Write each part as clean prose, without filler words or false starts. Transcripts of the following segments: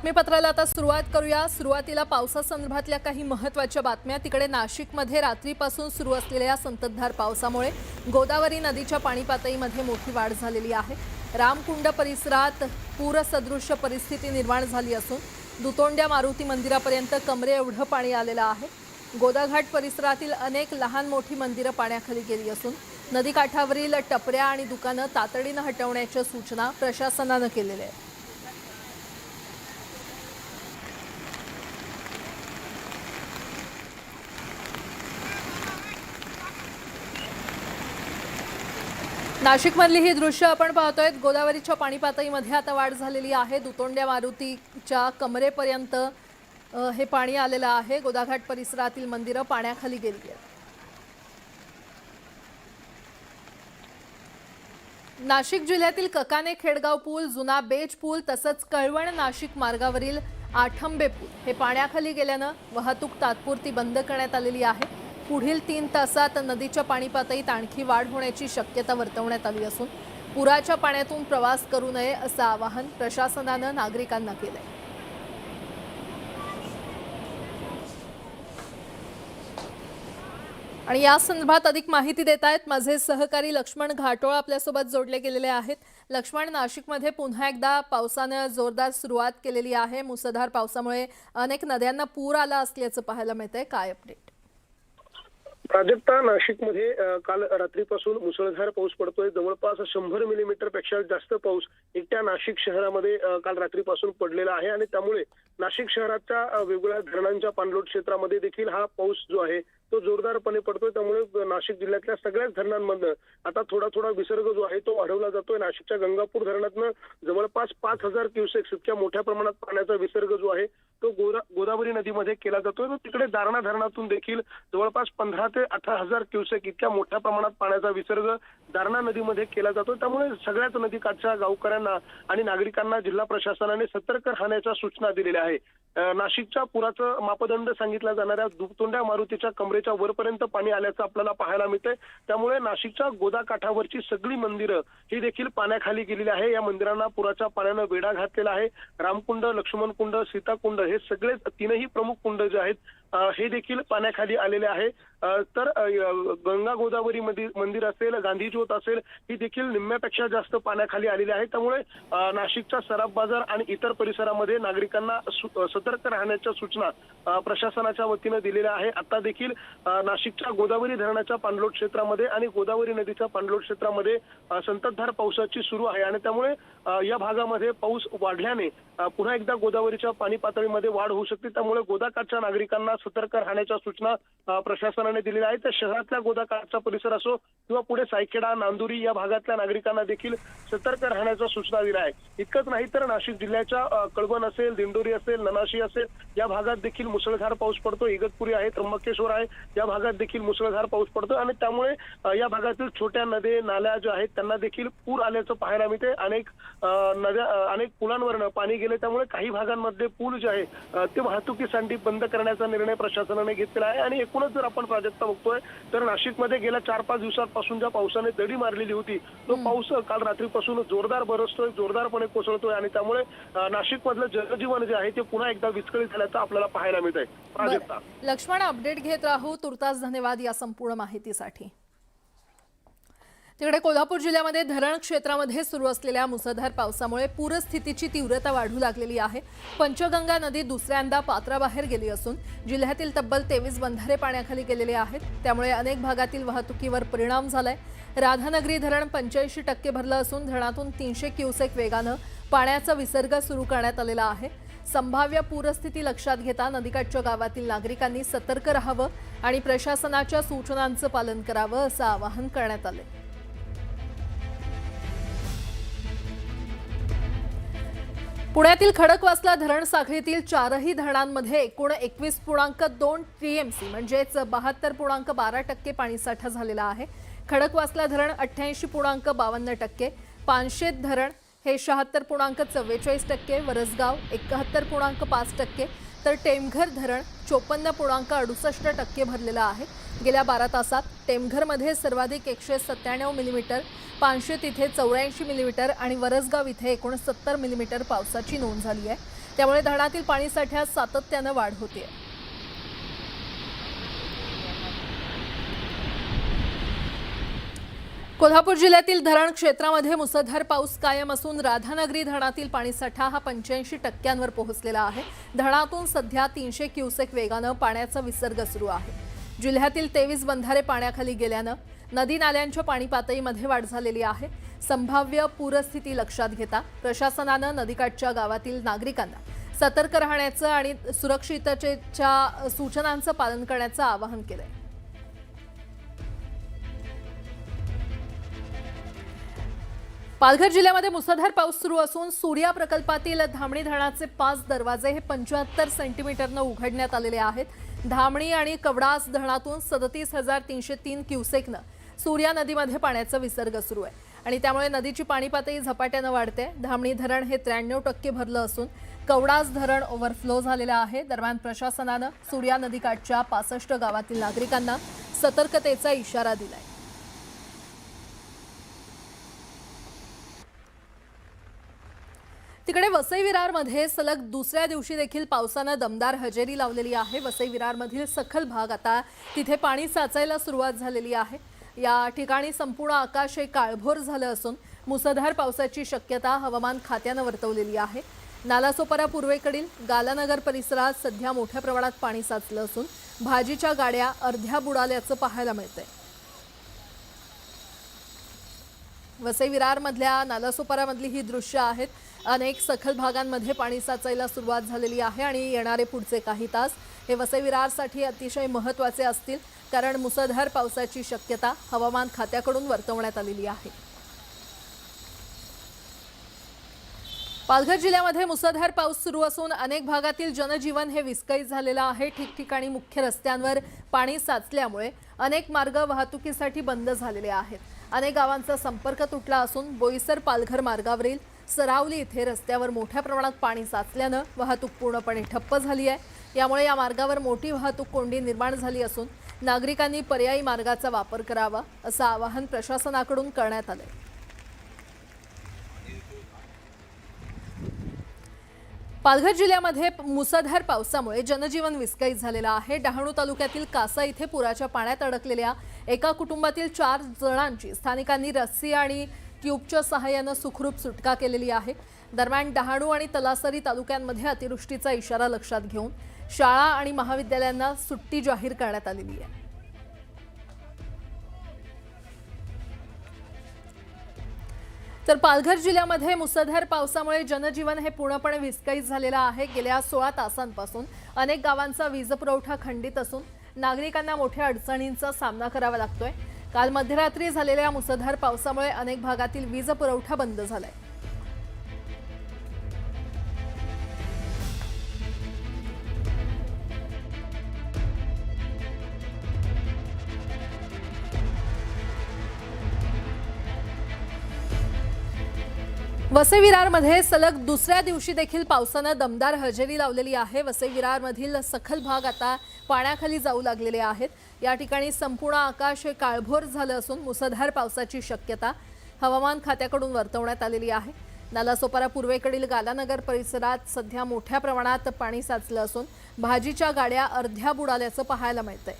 बातमीपत्राला आता सुरुवात करूया। सुरुवातीला पावसासंदर्भातल्या काही महत्त्वाच्या बातम्या। तिकडे नाशिकमध्ये रात्रीपासून सुरू असलेल्या संततधार पावसामुळे गोदावरी नदीच्या पाणी पातळीमध्ये मोठी वाढ झालेली आहे। रामकुंड परिसरात पूरसदृश्य परिस्थिती निर्माण झाली असून दुतोंड्या मारुती मंदिरापर्यंत कमरे एवढं पाणी आलेलं आहे। गोदाघाट परिसरातील अनेक लहान मोठी मंदिरं पाण्याखाली गेली असून नदीकाठावरील टपऱ्या आणि दुकानं तातडीनं हटवण्याच्या सूचना प्रशासनानं केलेल्या आहेत। नाशिकमधली ही दृश्य आपण पाहतोय। गोदावरीच्या पाणी पातळीमध्ये आता वाढ झालेली आहे। दुतोंड्या मारुतीच्या कमरेपर्यंत हे पाणी आलेलं आहे। गोदाघाट परिसरातील मंदिरं पाण्याखाली गेली आहेत। नाशिक जिल्ह्यातील ककाने खेडगाव पूल, जुना बेज पूल तसंच कळवण नाशिक मार्गावरील आठंबे पूल हे पाण्याखाली गेल्यानं वाहतूक तात्पुरती बंद करण्यात आलेली आहे। पुढील 3 तासात नदीच्या पाणी पातळीत आणखी वाढ होण्याची शक्यता वर्तवण्यात आली असून पुराच्या पाण्यातून प्रवास करू नये असं आवाहन प्रशासनानं नागरिकांना केलंय। आणि या संदर्भात अधिक माहिती देत आहेत माझे सहकारी लक्ष्मण घाटोळ आपल्यासोबत जोडले गेलेले आहेत। लक्ष्मण, नाशिकमध्ये पुन्हा एकदा पावसाने जोरदार सुरुवात केलेली आहे। मुसळधार पावसामुळे अनेक नद्यांना पूर आला असल्याचं पाहायला मिळतंय, काय अपडेट? प्राजक्ता, नाशिकमध्ये काल रात्रीपासून मुसळधार पाऊस पडतोय। जवळपास 100 मिलीमीटर पेक्षा जास्त पाऊस एकट्या नाशिक शहरामध्ये काल रात्रीपासून पडलेला आहे आणि त्यामुळे नाशिक शहराच्या वेगवेगळ्या धरणांच्या पाणलोट क्षेत्रामध्ये देखील हा पाऊस जो आहे तो जोरदारपणे पडतोय। त्यामुळे नाशिक जिल्ह्यातल्या सगळ्याच धरणांमधनं आता थोडा थोडा विसर्ग जो आहे तो वाढवला जातोय। नाशिकच्या गंगापूर धरणातनं जवळपास 5000 क्युसेक्स इतक्या मोठ्या प्रमाणात पाण्याचा विसर्ग जो आहे तो गोदावरी नदीमध्ये केला जातोय। तिकडे दारणा धरणातून देखील जवळपास 15 ते 18,000 क्युसेक इतक्या मोठ्या प्रमाणात पाण्याचा विसर्ग दारणा नदीमध्ये केला जातोय। त्यामुळे सगळ्याच नदीकाठच्या गावकऱ्यांना आणि नागरिकांना जिल्हा प्रशासनाने सतर्क राहण्याच्या सूचना दिलेल्या आहे। नाशिकच्या पुराचं मापदंड सांगितल्या जाणाऱ्या दुतोंड्या मारुतीच्या कमरेच्या वरपर्यंत पाणी आल्याचं आपल्याला पाहायला मिळतंय। त्यामुळे नाशिकच्या गोदा काठावरची सगळी मंदिरं ही देखील पाण्याखाली गेलेली आहे। या मंदिरांना पुराच्या पाण्यानं वेढा घातलेला आहे। रामकुंड, लक्ष्मणकुंड, सीताकुंड हे सगळे 3ही प्रमुख कुंड जे आहेत हे देखील पाण्याखाली आलेले आहे। तर गंगा गोदावरी मंदिर असेल, गांधी ज्योत असेल ही देखील निम्म्यापेक्षा जास्त पाण्याखाली आलेली आहे। त्यामुळे नाशिकच्या सराफ बाजार आणि इतर परिसरामध्ये नागरिकांना सतर्क राहण्याच्या सूचना प्रशासनाच्या वतीनं दिलेल्या आहे। आता देखील नाशिकच्या गोदावरी धरणाच्या पाणलोट क्षेत्रामध्ये आणि गोदावरी नदीच्या पाणलोट क्षेत्रामध्ये संततधार पावसाची सुरू आहे आणि त्यामुळे या भागामध्ये पाऊस वाढल्याने पुन्हा एकदा गोदावरीच्या पाणी पातळीमध्ये वाढ होऊ शकते। त्यामुळे गोदाकाठच्या नागरिकांना सतर्क राहण्याच्या सूचना प्रशासनाने दिलेल्या आहेत। तर शहरातल्या गोदाकाठचा परिसर असो किंवा पुढे सायखेडा, नांदुरी या भागातल्या नागरिकांना देखील सतर्क राहण्याच्या सूचना दिल्या आहेत। इतकंच नाही तर नाशिक जिल्ह्याच्या कळवण असेल, दिंडोरी असेल, ननाशी असेल या भागात देखील मुसळधार पाऊस पडतो। इगतपुरी आहे, त्र्यंबकेश्वर आहे या भागात देखील मुसळधार पाऊस पडतो आणि त्यामुळे या भागातील छोट्या नद्या नाल्या ज्या आहेत त्यांना देखील पूर आल्याचं पाहायला मिळते। अनेक पुलांवरनं पाणी गेले, त्यामुळे काही भागांमध्ये पूल जे आहे ते वाहतुकीसाठी बंद करण्याचा निर्णय प्रशासनाने घेतलेला आहे। आणि एकूणच जर आपण प्राजक्ता बघतोय तर नाशिकमध्ये गेल्या 4-5 दिवसांपासून ज्या पावसाने दडी मारलेली होती तो पाऊस काल रात्रीपासून जोरदार बरसतोय, जोरदारपणे कोसळतोय आणि त्यामुळे नाशिकमधलं जनजीवन जे आहे ते पुन्हा एकदा विस्कळीत झाल्याचं आपल्याला पाहायला मिळत आहे। प्राजक्ता, लक्ष्मण, अपडेट घेत राहू। तुर्तास धन्यवाद या संपूर्ण माहितीसाठी। तिकडे कोल्हापूर जिल्ह्यामध्ये धरण क्षेत्रामध्ये सुरू असलेल्या मुसळधार पावसामुळे पूरस्थितीची तीव्रता वाढू लागलेली आहे। पंचगंगा नदी दुसऱ्यांदा पात्राबाहेर गेली असून जिल्ह्यातील तब्बल 23 बंधारे पाण्याखाली गेलेले आहेत। त्यामुळे अनेक भागातील वाहतुकीवर परिणाम झालाय। राधानगरी धरण 85% भरलं असून धरणातून 300 क्युसेक वेगानं पाण्याचा विसर्ग सुरू करण्यात आलेला आहे। संभाव्य पूरस्थिती लक्षात घेता नदीकाठच्या गावातील नागरिकांनी सतर्क राहावं आणि प्रशासनाच्या सूचनांचं पालन करावं असं आवाहन करण्यात आलंय। पुण्यातील खडकवासला धरण साखळीतील 4ही धरणांमध्ये एकूण 21.2 टीएमसी म्हणजेच 72.12% पाणीसाठा झालेला आहे। खडकवासला धरण 88.52%, पानशेत धरण हे 76.44%, वरसगाव 71.5%, तर टेमघर धरण 54.68% भरलेलं आहे। गेल्या 12 तासात टेमघरमध्ये सर्वाधिक 197 मिलीमीटर, पानशेत इथे 84 मिलीमीटर आणि वरसगाव इथे 69 मिलीमीटर पावसाची नोंद झाली आहे। त्यामुळे धरणातील पाणीसाठ्यात सातत्यानं वाढ होते. कोल्हापूर जिल्ह्यातील धरण क्षेत्रामध्ये मुसळधार पाऊस कायम असून राधानगरी धरणातील पाणीसाठा हा 85% पोहोचलेला आहे. धरणातून सध्या 300 क्युसेक वेगानं पाण्याचा विसर्ग सुरू आहे. जिल्ह्यातील 23 बंधारे पाण्याखाली गेल्यानं नदी नाल्यांच्या पाणी पातळीमध्ये वाढ झालेली आहे. संभाव्य पूरस्थिती लक्षात घेता प्रशासनानं नदीकाठच्या गावातील नागरिकांना सतर्क राहण्याचं आणि सुरक्षिततेच्या सूचनांचं पालन करण्याचं आवाहन केलंय. पालघर जिल्ह्यामध्ये मुसळधार पाऊस सुरू असून सूर्या प्रकल्पातील धामणी धरणाचे 5 दरवाजे हे 75 सेंटीमीटरनं उघडण्यात आलेले आहेत. धामणी आणि कवडास धरणातून 37,303 क्युसेकनं सूर्या नदीमध्ये पाण्याचा विसर्ग सुरू आहे आणि त्यामुळे नदीची पाणी पातळी झपाट्यानं वाढते. धामणी धरण हे 93% भरलं असून कवडास धरण ओव्हरफ्लो झालेलं आहे. दरम्यान प्रशासनानं सूर्या नदीकाठच्या 65 गावातील नागरिकांना सतर्कतेचा इशारा दिलाय. तिकडे वसई विरारमध्ये सलग दुसऱ्या दिवशी देखील पावसानं दमदार हजेरी लावलेली आहे. वसई विरारमधील सखल भाग आता तिथे पाणी साचायला सुरुवात झालेली आहे. या ठिकाणी संपूर्ण आकाश हे काळभोर झालं असून मुसळधार पावसाची शक्यता हवामान खात्यानं वर्तवलेली आहे. नालासोपारा पूर्वेकडील गालानगर परिसरात सध्या मोठ्या प्रमाणात पाणी साचलं असून भाजीच्या गाड्या अर्ध्या बुडाल्याचं पाहायला मिळतंय. वसई विरारमधल्या नालासोपारामधली ही दृश्य आहेत. अनेक सखल भागांमध्ये पाणी साचायला सुरुवात झालेली आहे आणि येणारे पुढचे काही तास हे वसई विरारसाठी अतिशय महत्त्वाचे असतील, कारण मुसळधार पावसाची शक्यता हवामान खात्याकडून वर्तवण्यात आलेली आहे. पालघर जिल्ह्यामध्ये मुसळधार पाऊस सुरू असून अनेक भागातील जनजीवन हे विस्कळीत झालेलं आहे. ठिकठिकाणी मुख्य रस्त्यांवर पाणी साचल्यामुळे अनेक मार्ग वाहतुकीसाठी बंद झालेले आहेत. अनेक गावांचा संपर्क तुटला असून बोईसर पालघर मार्गावरील सरावली इथे रस्त्यावर मोठ्या प्रमाणात पाणी साचल्यानं वाहतूक पूर्णपणे ठप्प झाली आहे. यामुळे या मार्गावर मोठी वाहतूक कोंडी निर्माण झाली असून नागरिकांनी पर्यायी मार्गाचा वापर करावा असं आवाहन प्रशासनाकडून करण्यात आलंय. पालघर जिल्ह्यामध्ये मुसळधार पावसामुळे जनजीवन विस्कळीत झालेलं आहे. डहाणू तालुक्यातील कासा इथे पुराच्या पाण्यात अडकलेल्या एका कुटुंबातील 4 जणांची स्थानिकांनी रस्सी आणि ट्यूबच्या सहाय्यानं सुखरूप सुटका केलेली आहे. दरम्यान डहाणू आणि तलासरी तालुक्यांमध्ये अतिवृष्टीचा इशारा लक्षात घेऊन शाळा आणि महाविद्यालयांना सुट्टी जाहीर करण्यात आलेली आहे. तर पालघर जिल्ह्यामध्ये मुसळधार पावसामुळे जनजीवन हे पूर्णपणे विस्कळीत झालेलं आहे. गेल्या 16 तासांपासून अनेक गावांचा वीज पुरवठा खंडित असून नागरिकांना मोठ्या अडचणींचा सामना करावा लागतोय. काल मध्यरात्री झालेल्या मुसळधार पावसामुळे अनेक भागातील वीज पुरवठा बंद झालाय. वसई विरारमध्ये सलग दुसऱ्या दिवशी देखील पावसानं दमदार हजेरी लावलेली आहे. वसई विरारमधील सखल भाग आता पाण्याखाली जाऊ लागलेले आहेत. या ठिकाणी संपूर्ण आकाश हे काळभोर झालं असून मुसळधार पावसाची शक्यता हवामान खात्याकडून वर्तवण्यात आलेली आहे. नालासोपारा पूर्वेकडील गालानगर परिसरात सध्या मोठ्या प्रमाणात पाणी साचलं असून भाजीच्या गाड्या अर्ध्या बुडाल्याचं पाहायला मिळतंय.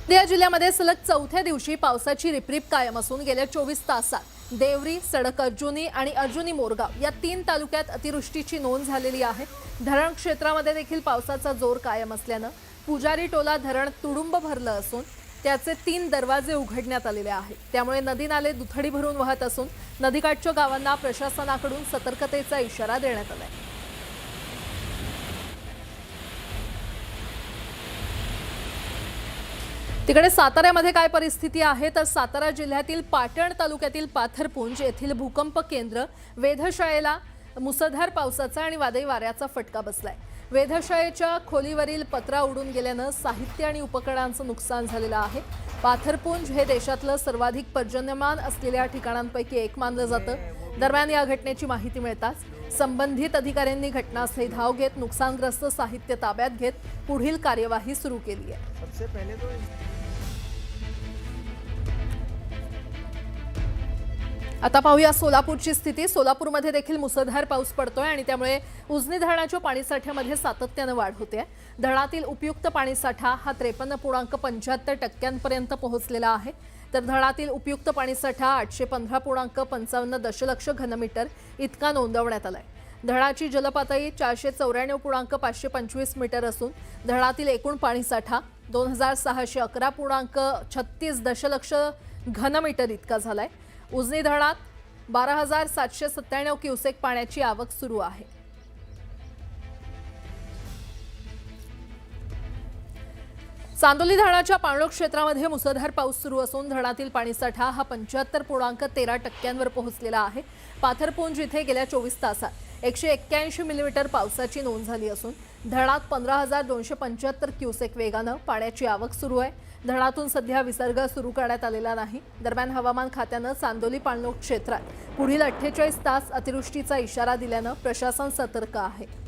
या जिल्ह्यामध्ये सलग चौथ्या दिवशी पावसाची रिपरिप कायम असून गेल्या 24 तासात देवरी, सडक अर्जुनी आणि अर्जुनी मोरगाव या 3 तालुक्यात अतिवृष्टीची नोंद झालेली आहे. धरण क्षेत्रामध्ये देखील पावसाचा जोर कायम असल्यानं पुजारी टोला धरण तुडुंब भरलं असून त्याचे 3 दरवाजे उघडण्यात आलेले आहेत. त्यामुळे नदी नाले दुथडी भरून वाहत असून नदीकाठच्या गावांना प्रशासनाकडून सतर्कतेचा इशारा देण्यात आलाय. तिकडे साताऱ्यामध्ये काय परिस्थिती आहे तर सातारा जिल्ह्यातील पाटण तालुक्यातील पाथरपुंज येथील भूकंप केंद्र वेधशाळेला मुसळधार पावसाचा आणि वादळी वाऱ्याचा फटका बसलाय. वेधशाळेच्या खोलीवरील पत्रा उडून गेल्यानं साहित्य आणि उपकरणांचं नुकसान झालेलं आहे. पाथरपुंज हे देशातलं सर्वाधिक पर्जन्यमान असलेल्या ठिकाणांपैकी एक मानलं जातं. दरम्यान या घटनेची माहिती मिळताच संबंधित अधिकाऱ्यांनी घटनास्थळी धाव घेत नुकसानग्रस्त साहित्य ताब्यात घेत पुढील कार्यवाही सुरू केली आहे। सबसे पहले तो आता पाहूया सोलापूरची स्थिती। सोलापूरमध्ये देखील मुसळधार पाऊस पडतोय आणि त्यामुळे उजनी धरणाच्या पाणीसाठ्यामध्ये सातत्याने वाढ होते। धरणातील उपयुक्त पाणीसाठा हा 53.75% पोहोचलेला आहे, तर धरणातील उपयुक्त पाणीसाठा 815.55 दशलक्ष घनमीटर इतका नोंदवण्यात आलाय। धरणाची जलपातळी 494.525 मीटर असून धरणातील एकूण पाणीसाठा 2611.36 दशलक्ष घनमीटर इतका झालाय। उजनी धरणात 12,797 क्युसेक पाण्याची आवक सुरू आहे। चांदोली धरणाच्या पाणलोट क्षेत्रामध्ये मुसळधार पाऊस सुरू असून धरणातील पाणीसाठा हा 75.13% पोहोचलेला आहे। पाथरपुंज इथे गेल्या 24 तासात 181 मिलीमीटर पावसाची नोंद झाली असून धरणात 15,275 क्युसेक वेगानं पाण्याची आवक सुरू आहे। धरणातून सध्या विसर्ग सुरू करण्यात आलेला नाही। दरम्यान हवामान खात्यानं चांदोली पाणलोट क्षेत्रात पुढील 48 तास अतिवृष्टीचा इशारा दिल्यानं प्रशासन सतर्क आहे।